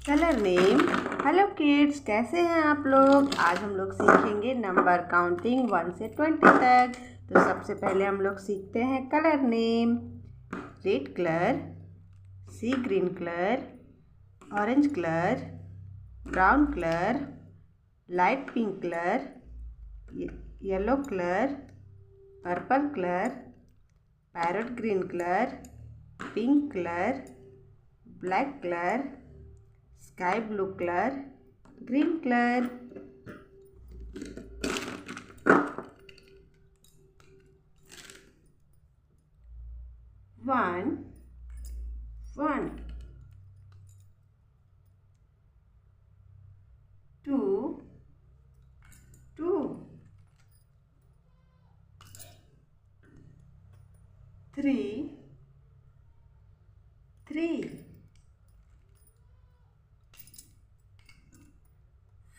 Colour name. Hello kids, कैसे हैं आप लोग। आज हम लोग सीखेंगे नंबर काउंटिंग 1 से 20 तक। तो सबसे पहले हम लोग सीखते हैं colour name. Red colour, sea green colour, orange colour, brown colour, light pink colour, yellow colour, purple colour, parrot green colour, pink colour, black colour, sky blue colour, green colour. One, two, three,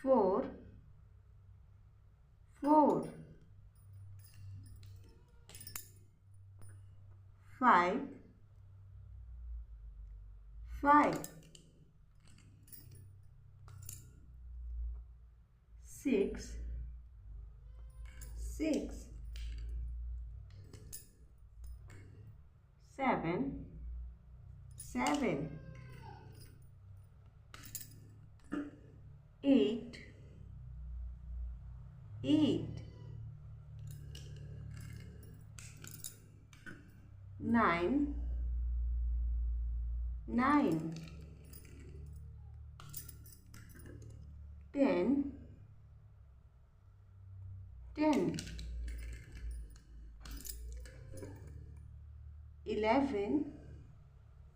4, 5, 6, 7, 8, 9,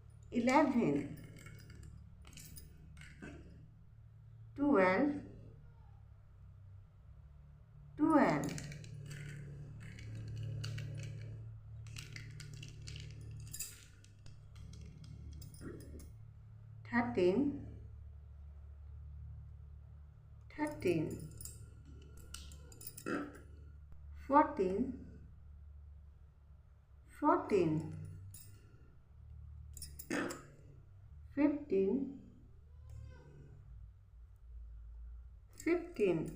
10, 11, 12, 13, 14, 15,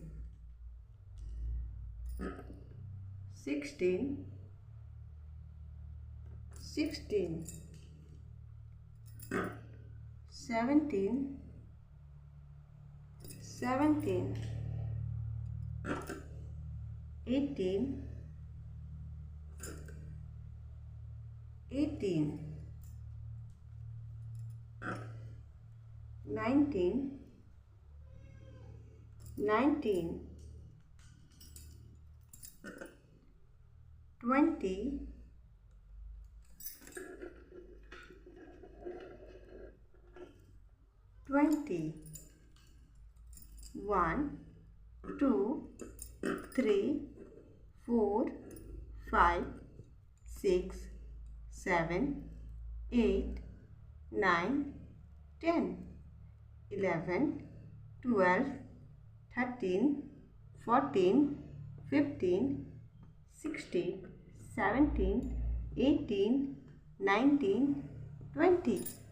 16, 17, 18, 19, 20, 1, 2, 3, 4, 5, 6, 7, 8, 9, 10, 11, 12, 13, 14, 15, 16, 17, 18, 19, 20.